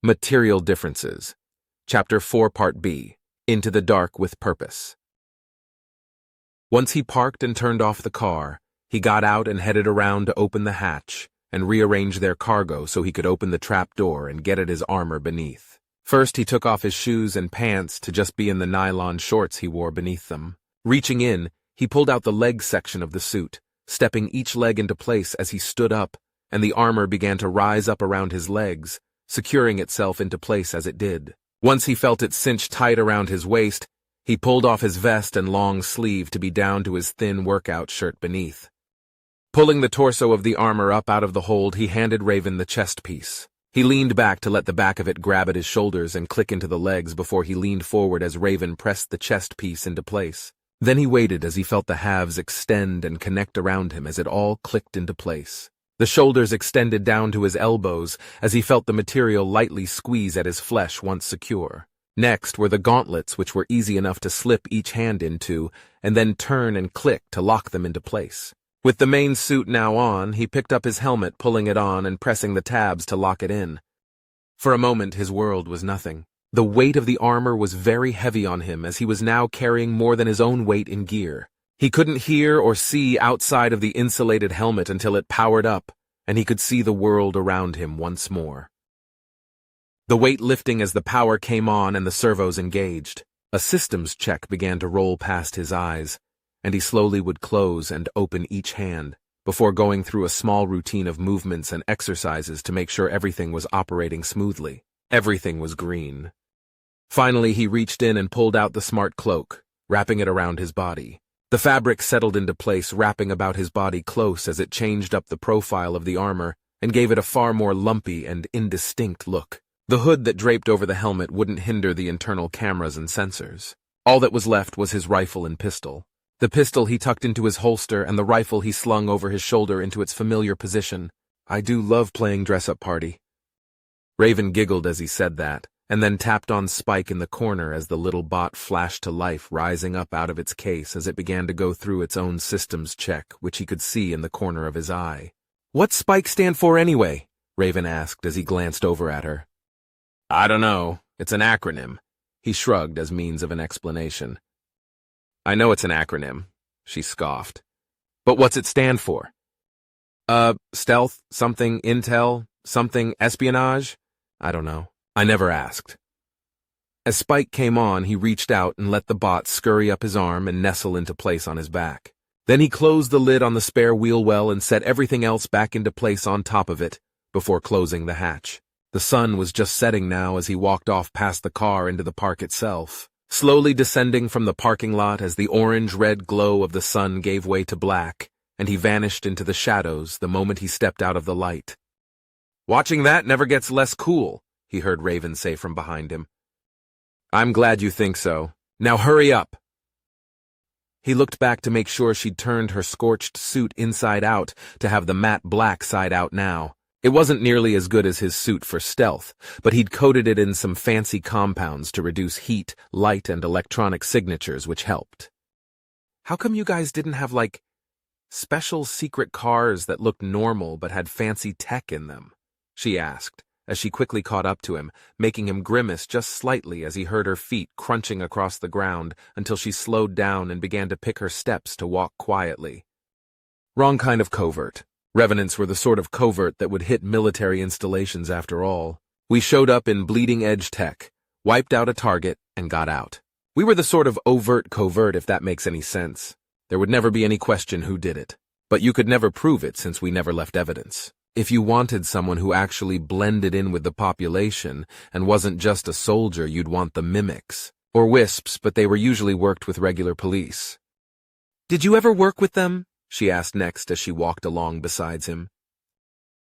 Material Differences. Chapter 4, Part B. Into the Dark with Purpose. Once he parked and turned off the car, he got out and headed around to open the hatch and rearrange their cargo so he could open the trap door and get at his armor beneath. First, he took off his shoes and pants to just be in the nylon shorts he wore beneath them. Reaching in, he pulled out the leg section of the suit, stepping each leg into place as he stood up, and the armor began to rise up around his legs, securing itself into place as it did. Once he felt it cinch tight around his waist, he pulled off his vest and long sleeve to be down to his thin workout shirt beneath. Pulling the torso of the armor up out of the hold, he handed Raven the chest piece. He leaned back to let the back of it grab at his shoulders and click into the legs before he leaned forward as Raven pressed the chest piece into place. Then he waited as he felt the halves extend and connect around him as it all clicked into place. The shoulders extended down to his elbows as he felt the material lightly squeeze at his flesh once secure. Next were the gauntlets, which were easy enough to slip each hand into and then turn and click to lock them into place. With the main suit now on, he picked up his helmet, pulling it on and pressing the tabs to lock it in. For a moment, his world was nothing. The weight of the armor was very heavy on him as he was now carrying more than his own weight in gear. He couldn't hear or see outside of the insulated helmet until it powered up, and he could see the world around him once more. The weight lifting as the power came on and the servos engaged. A systems check began to roll past his eyes, and he slowly would close and open each hand, before going through a small routine of movements and exercises to make sure everything was operating smoothly. Everything was green. Finally, he reached in and pulled out the smart cloak, wrapping it around his body. The fabric settled into place, wrapping about his body close as it changed up the profile of the armor and gave it a far more lumpy and indistinct look. The hood that draped over the helmet wouldn't hinder the internal cameras and sensors. All that was left was his rifle and pistol. The pistol he tucked into his holster and the rifle he slung over his shoulder into its familiar position. "I do love playing dress-up party." Raven giggled as he said that, and then tapped on Spike in the corner as the little bot flashed to life, rising up out of its case as it began to go through its own systems check, which he could see in the corner of his eye. "What's Spike stand for anyway?" Raven asked as he glanced over at her. "I don't know. It's an acronym." He shrugged as means of an explanation. "I know it's an acronym," she scoffed. "But what's it stand for?" Stealth, something, intel, something, espionage? I don't know. I never asked." As Spike came on, he reached out and let the bot scurry up his arm and nestle into place on his back. Then he closed the lid on the spare wheel well and set everything else back into place on top of it before closing the hatch. The sun was just setting now as he walked off past the car into the park itself, slowly descending from the parking lot as the orange-red glow of the sun gave way to black, and he vanished into the shadows the moment he stepped out of the light. "Watching that never gets less cool," he heard Raven say from behind him. "I'm glad you think so. Now hurry up." He looked back to make sure she'd turned her scorched suit inside out to have the matte black side out now. It wasn't nearly as good as his suit for stealth, but he'd coated it in some fancy compounds to reduce heat, light, and electronic signatures, which helped. "How come you guys didn't have, like, special secret cars that looked normal but had fancy tech in them?" she asked, as she quickly caught up to him, making him grimace just slightly as he heard her feet crunching across the ground until she slowed down and began to pick her steps to walk quietly. Wrong kind of covert. Revenants were the sort of covert that would hit military installations after all. We showed up in bleeding-edge tech, wiped out a target, and got out. We were the sort of overt covert, if that makes any sense. There would never be any question who did it. But you could never prove it since we never left evidence. If you wanted someone who actually blended in with the population and wasn't just a soldier, you'd want the mimics. Or wisps, but they were usually worked with regular police. "Did you ever work with them?" she asked next as she walked along beside him.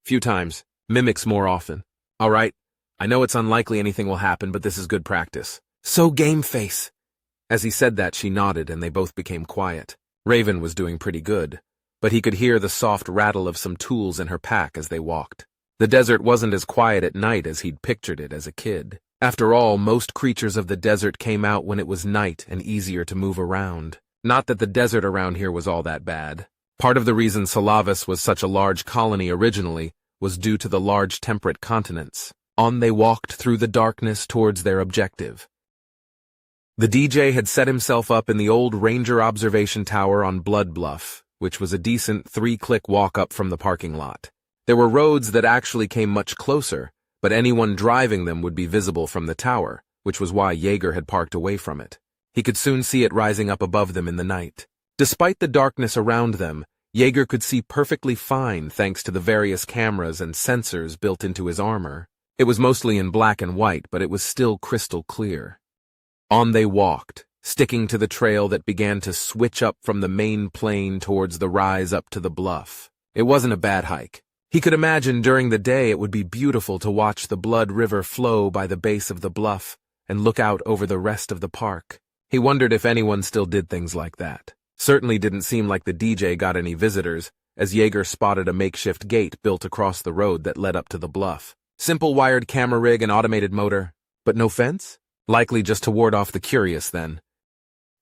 "Few times. Mimics more often." "All right. I know it's unlikely anything will happen, but this is good practice." "So game face." As he said that, she nodded and they both became quiet. Raven was doing pretty good, but he could hear the soft rattle of some tools in her pack as they walked. The desert wasn't as quiet at night as he'd pictured it as a kid. After all, most creatures of the desert came out when it was night and easier to move around. Not that the desert around here was all that bad. Part of the reason Salavis was such a large colony originally was due to the large temperate continents. On they walked through the darkness towards their objective. The DJ had set himself up in the old Ranger observation tower on Blood Bluff, which was a decent 3-click walk up from the parking lot. There were roads that actually came much closer, but anyone driving them would be visible from the tower, which was why Yeager had parked away from it. He could soon see it rising up above them in the night. Despite the darkness around them, Yeager could see perfectly fine thanks to the various cameras and sensors built into his armor. It was mostly in black and white, but it was still crystal clear. On they walked, sticking to the trail that began to switch up from the main plain towards the rise up to the bluff. It wasn't a bad hike. He could imagine during the day it would be beautiful to watch the Blood River flow by the base of the bluff and look out over the rest of the park. He wondered if anyone still did things like that. Certainly didn't seem like the DJ got any visitors, as Yeager spotted a makeshift gate built across the road that led up to the bluff. Simple wired camera rig and automated motor, but no fence? Likely just to ward off the curious, then.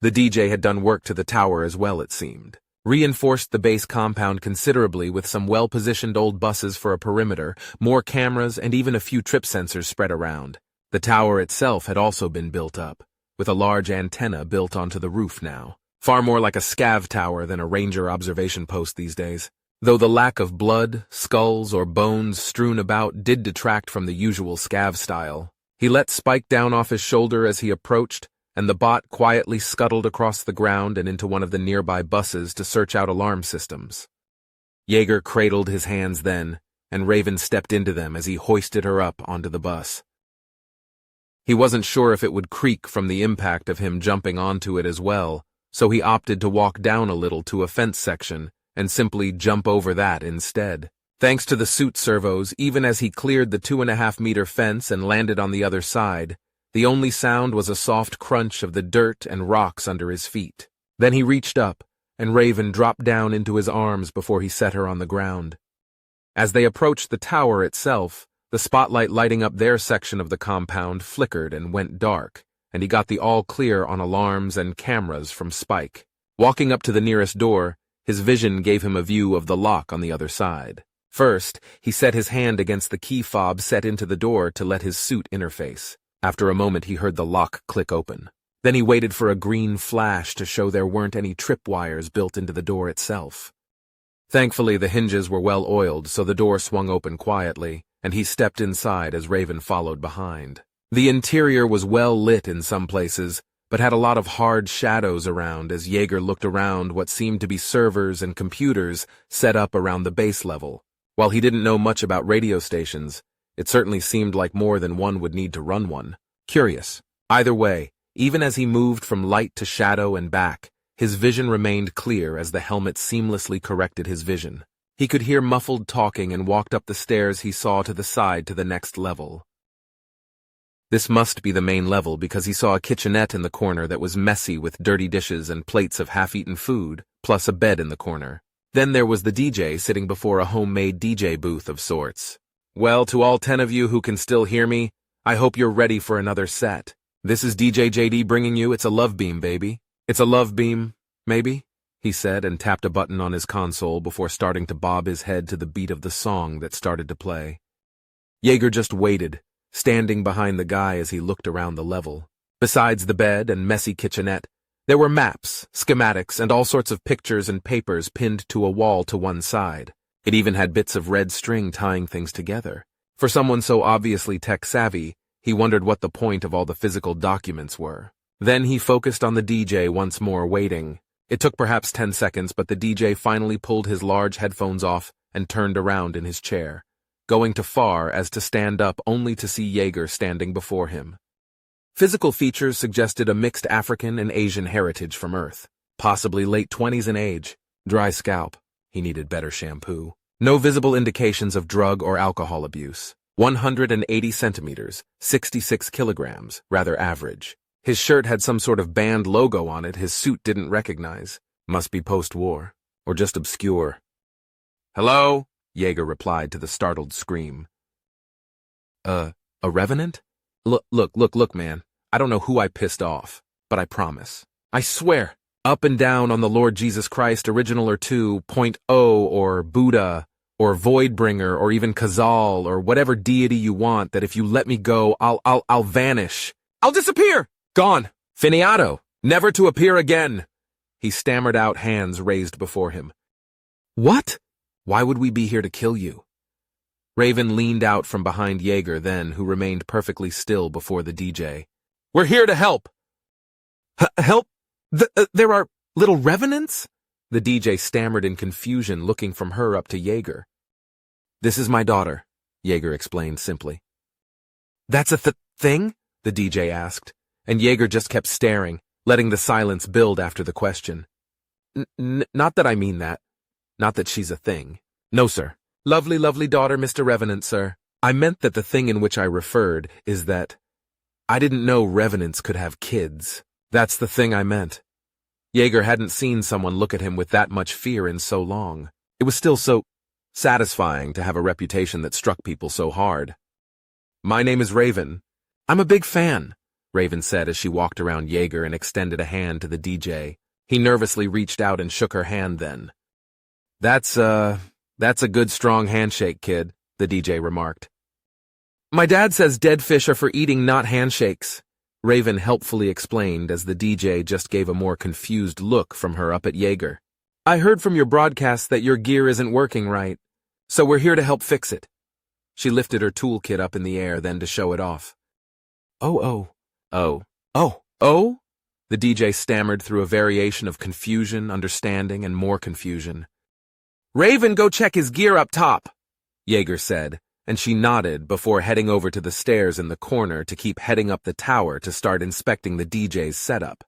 The DJ had done work to the tower as well, it seemed. Reinforced the base compound considerably with some well-positioned old buses for a perimeter, more cameras, and even a few trip sensors spread around. The tower itself had also been built up, with a large antenna built onto the roof now. Far more like a scav tower than a ranger observation post these days. Though the lack of blood, skulls, or bones strewn about did detract from the usual scav style. He let Spike down off his shoulder as he approached, and the bot quietly scuttled across the ground and into one of the nearby buses to search out alarm systems. Yeager cradled his hands then, and Raven stepped into them as he hoisted her up onto the bus. He wasn't sure if it would creak from the impact of him jumping onto it as well, so he opted to walk down a little to a fence section and simply jump over that instead. Thanks to the suit servos, even as he cleared the 2.5-meter fence and landed on the other side, the only sound was a soft crunch of the dirt and rocks under his feet. Then he reached up, and Raven dropped down into his arms before he set her on the ground. As they approached the tower itself, the spotlight lighting up their section of the compound flickered and went dark, and he got the all-clear on alarms and cameras from Spike. Walking up to the nearest door, his vision gave him a view of the lock on the other side. First, he set his hand against the key fob set into the door to let his suit interface. After a moment, he heard the lock click open. Then he waited for a green flash to show there weren't any tripwires built into the door itself. Thankfully, the hinges were well oiled, so the door swung open quietly, and he stepped inside as Raven followed behind. The interior was well lit in some places, but had a lot of hard shadows around as Yeager looked around what seemed to be servers and computers set up around the base level. While he didn't know much about radio stations, it certainly seemed like more than one would need to run one. Curious. Either way, even as he moved from light to shadow and back, his vision remained clear as the helmet seamlessly corrected his vision. He could hear muffled talking and walked up the stairs he saw to the side to the next level. This must be the main level because he saw a kitchenette in the corner that was messy with dirty dishes and plates of half-eaten food, plus a bed in the corner. Then there was the DJ sitting before a homemade DJ booth of sorts. Well, to all 10 of you who can still hear me, I hope you're ready for another set. This is DJ JD bringing you It's a Love Beam, baby. It's a love beam, maybe? He said and tapped a button on his console before starting to bob his head to the beat of the song that started to play. Yeager just waited, standing behind the guy as he looked around the level. Besides the bed and messy kitchenette, there were maps, schematics, and all sorts of pictures and papers pinned to a wall to one side. It even had bits of red string tying things together. For someone so obviously tech-savvy, he wondered what the point of all the physical documents were. Then he focused on the DJ once more, waiting. It took perhaps 10 seconds, but the DJ finally pulled his large headphones off and turned around in his chair, going too far as to stand up only to see Yeager standing before him. Physical features suggested a mixed African and Asian heritage from Earth, possibly late 20s in age, dry scalp. He needed better shampoo. No visible indications of drug or alcohol abuse. 180 centimeters, 66 kilograms, rather average. His shirt had some sort of band logo on it his suit didn't recognize. Must be post-war, or just obscure. "Hello?" Yeager replied to the startled scream. A revenant? Look, man. I don't know who I pissed off, but I promise. I swear, up and down on the Lord Jesus Christ original or 2.0 or Buddha, or Voidbringer, or even Kazal, or whatever deity you want, that if you let me go, I'll vanish. I'll disappear! Gone! Finiato! Never to appear again! He stammered out, hands raised before him. What? Why would we be here to kill you? Raven leaned out from behind Jaeger then, who remained perfectly still before the DJ. We're here to help! Help? There are little revenants? The DJ stammered in confusion, looking from her up to Jaeger. This is my daughter, Jaeger explained simply. That's a thing? The DJ asked, and Jaeger just kept staring, letting the silence build after the question. Not that I mean that. Not that she's a thing. No, sir. Lovely, lovely daughter, Mr. Revenant, sir. I meant that the thing in which I referred is that I didn't know revenants could have kids. That's the thing I meant. Jaeger hadn't seen someone look at him with that much fear in so long. It was still so satisfying to have a reputation that struck people so hard. My name is Raven. I'm a big fan, Raven said as she walked around Jaeger and extended a hand to the DJ. He nervously reached out and shook her hand then. That's a good strong handshake, kid, the DJ remarked. My dad says dead fish are for eating, not handshakes, Raven helpfully explained as the DJ just gave a more confused look from her up at Jaeger. I heard from your broadcast that your gear isn't working right, so we're here to help fix it. She lifted her toolkit up in the air then to show it off. Oh. The DJ stammered through a variation of confusion, understanding, and more confusion. Raven, go check his gear up top, Jaeger said, and she nodded before heading over to the stairs in the corner to keep heading up the tower to start inspecting the DJ's setup.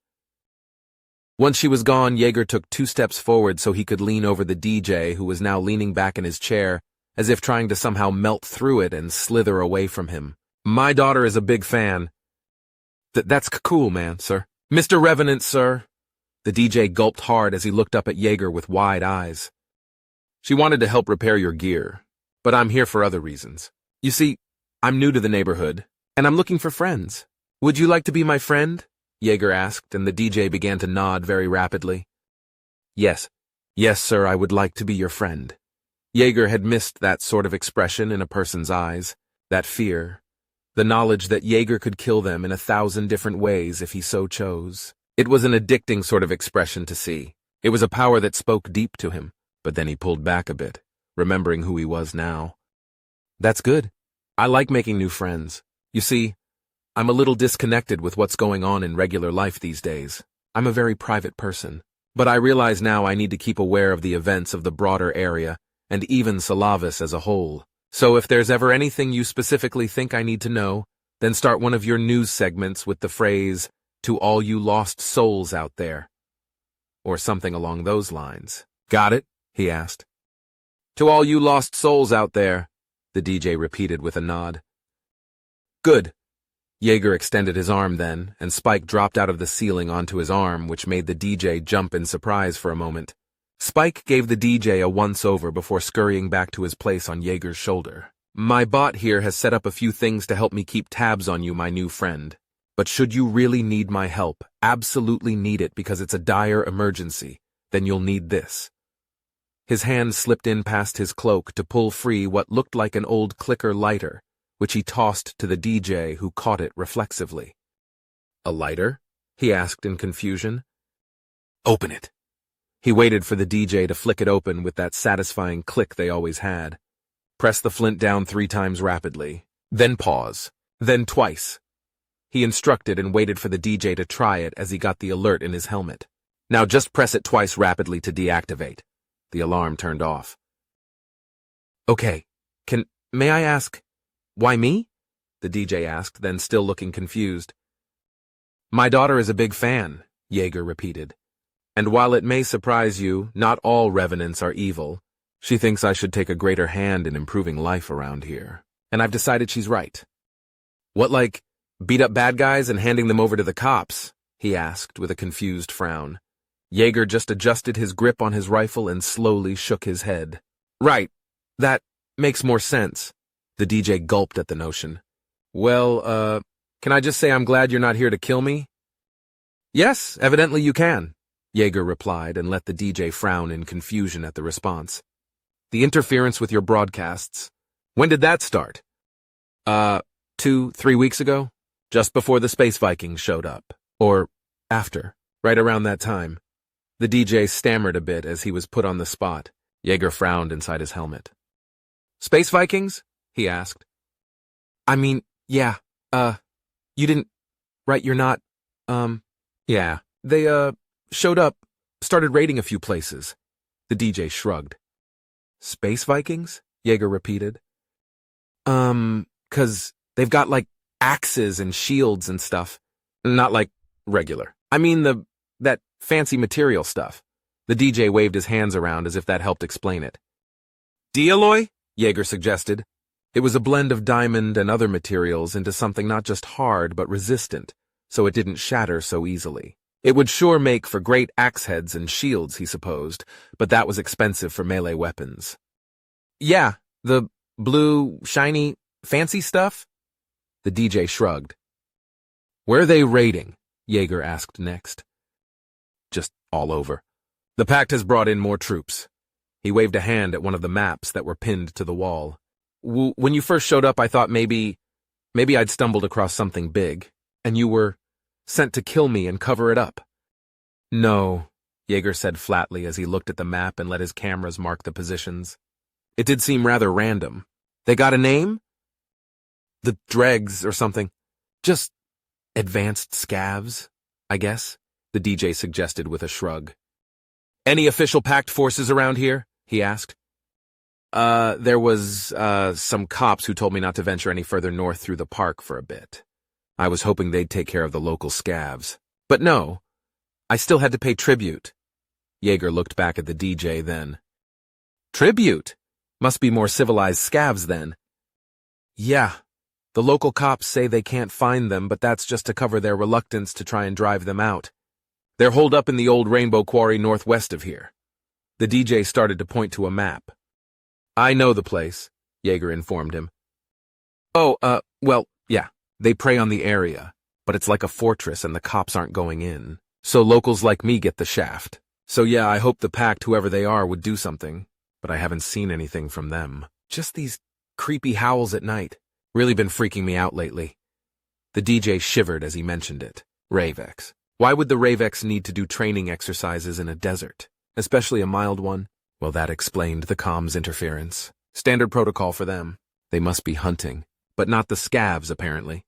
Once she was gone, Jaeger took 2 steps forward so he could lean over the DJ, who was now leaning back in his chair, as if trying to somehow melt through it and slither away from him. My daughter is a big fan. That's cool, man, sir. Mr. Revenant, sir. The DJ gulped hard as he looked up at Jaeger with wide eyes. She wanted to help repair your gear, but I'm here for other reasons. You see, I'm new to the neighborhood, and I'm looking for friends. Would you like to be my friend? Jaeger asked, and the DJ began to nod very rapidly. Yes, sir, I would like to be your friend. Jaeger had missed that sort of expression in a person's eyes, that fear, the knowledge that Jaeger could kill them in 1,000 different ways if he so chose. It was an addicting sort of expression to see. It was a power that spoke deep to him, but then he pulled back a bit, remembering who he was now. That's good. I like making new friends. You see, I'm a little disconnected with what's going on in regular life these days. I'm a very private person, but I realize now I need to keep aware of the events of the broader area and even Salavis as a whole. So if there's ever anything you specifically think I need to know, then start one of your news segments with the phrase, "To all you lost souls out there," or something along those lines. Got it? He asked. To all you lost souls out there, the DJ repeated with a nod. Good. Jaeger extended his arm then, and Spike dropped out of the ceiling onto his arm, which made the DJ jump in surprise for a moment. Spike gave the DJ a once-over before scurrying back to his place on Jaeger's shoulder. My bot here has set up a few things to help me keep tabs on you, my new friend. But should you really need my help, absolutely need it because it's a dire emergency, then you'll need this. His hand slipped in past his cloak to pull free what looked like an old clicker lighter, which he tossed to the DJ, who caught it reflexively. A lighter? He asked in confusion. Open it. He waited for the DJ to flick it open with that satisfying click they always had. Press the flint down 3 times rapidly, then pause, then twice. He instructed and waited for the DJ to try it as he got the alert in his helmet. Now just press it twice rapidly to deactivate. The alarm turned off. Okay, may I ask, why me? The DJ asked, then still looking confused. My daughter is a big fan, Jaeger repeated. And while it may surprise you, not all revenants are evil. She thinks I should take a greater hand in improving life around here. And I've decided she's right. What, like, beat up bad guys and handing them over to the cops? He asked with a confused frown. Jaeger just adjusted his grip on his rifle and slowly shook his head. Right, that makes more sense. The DJ gulped at the notion. Well, can I just say I'm glad you're not here to kill me? Yes, evidently you can, Jaeger replied and let the DJ frown in confusion at the response. The interference with your broadcasts. When did that start? 2-3 weeks ago? Just before the Space Vikings showed up. Or after, right around that time. The DJ stammered a bit as he was put on the spot. Yeager frowned inside his helmet. Space Vikings? He asked. I mean, yeah, you didn't, right, you're not, yeah. They, showed up, started raiding a few places. The DJ shrugged. Space Vikings? Yeager repeated. 'Cause they've got, like, axes and shields and stuff. Not like regular. I mean that fancy material stuff. The DJ waved his hands around as if that helped explain it. Dealloy? Yeager suggested. It was a blend of diamond and other materials into something not just hard but resistant, so it didn't shatter so easily. It would sure make for great axe heads and shields, he supposed, but that was expensive for melee weapons. Yeah, the blue, shiny, fancy stuff? The DJ shrugged. Where are they raiding? Yeager asked next. Just all over. The Pact has brought in more troops. He waved a hand at one of the maps that were pinned to the wall. When you first showed up, I thought maybe I'd stumbled across something big, and you were sent to kill me and cover it up. No, Yeager said flatly as he looked at the map and let his cameras mark the positions. It did seem rather random. They got a name? The Dregs or something. Just advanced scavs, I guess, the DJ suggested with a shrug. Any official Pact forces around here? He asked. There was, some cops who told me not to venture any further north through the park for a bit. I was hoping they'd take care of the local scavs. But no, I still had to pay tribute. Yeager looked back at the DJ then. Tribute? Must be more civilized scavs then. Yeah, the local cops say they can't find them, but that's just to cover their reluctance to try and drive them out. They're holed up in the old Rainbow Quarry northwest of here. The DJ started to point to a map. I know the place, Yeager informed him. Oh, well, yeah, they prey on the area, but it's like a fortress and the cops aren't going in. So locals like me get the shaft. So yeah, I hope the Pact, whoever they are, would do something, but I haven't seen anything from them. Just these creepy howls at night. Really been freaking me out lately. The DJ shivered as he mentioned it. Ravex. Why would the Ravex need to do training exercises in a desert, especially a mild one? Well, that explained the comms interference. Standard protocol for them. They must be hunting, but not the scavs, apparently.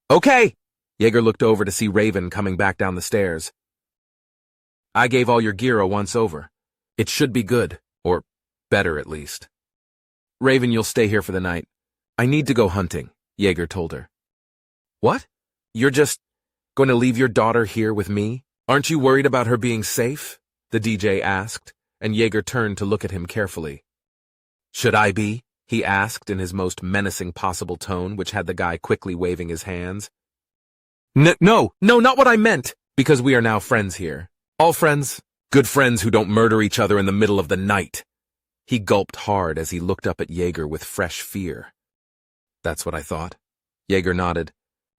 Okay! Yeager looked over to see Raven coming back down the stairs. I gave all your gear a once-over. It should be good, or better at least. Raven, you'll stay here for the night. I need to go hunting, Yeager told her. What? You're just going to leave your daughter here with me? Aren't you worried about her being safe? The DJ asked, and Yeager turned to look at him carefully. Should I be? He asked in his most menacing possible tone, which had the guy quickly waving his hands. No, not what I meant, because we are now friends here. All friends, good friends who don't murder each other in the middle of the night. He gulped hard as he looked up at Yeager with fresh fear. That's what I thought. Yeager nodded.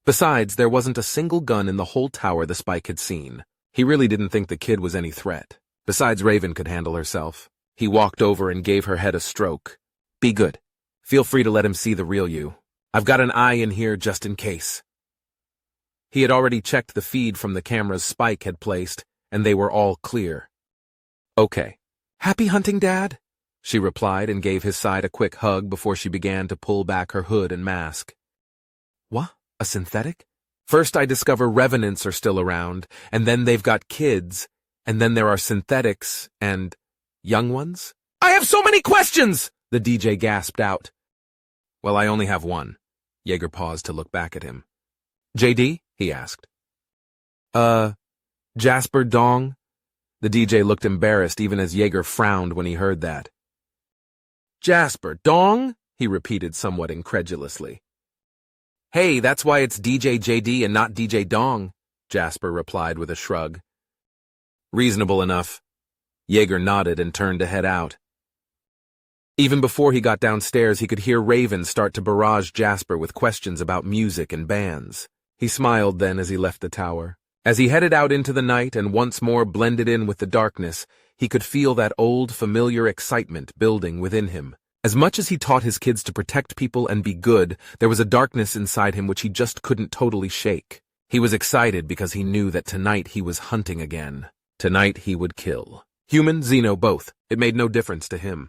Besides, there wasn't a single gun in the whole tower the Spike had seen. He really didn't think the kid was any threat. Besides, Raven could handle herself. He walked over and gave her head a stroke. Be good. Feel free to let him see the real you. I've got an eye in here just in case. He had already checked the feed from the cameras Spike had placed, and they were all clear. Okay. Happy hunting, Dad? She replied and gave his side a quick hug before she began to pull back her hood and mask. What? A synthetic? First I discover revenants are still around, and then they've got kids, and then there are synthetics and young ones? I have so many questions! The DJ gasped out. Well, I only have one. Yeager paused to look back at him. JD? He asked. Jasper Dong? The DJ looked embarrassed even as Yeager frowned when he heard that. Jasper Dong? He repeated somewhat incredulously. Hey, that's why it's DJ JD and not DJ Dong, Jasper replied with a shrug. Reasonable enough. Yeager nodded and turned to head out. Even before he got downstairs, he could hear Raven start to barrage Jasper with questions about music and bands. He smiled then as he left the tower. As he headed out into the night and once more blended in with the darkness, he could feel that old, familiar excitement building within him. As much as he taught his kids to protect people and be good, there was a darkness inside him which he just couldn't totally shake. He was excited because he knew that tonight he was hunting again. Tonight he would kill. Human, Xeno, both. It made no difference to him.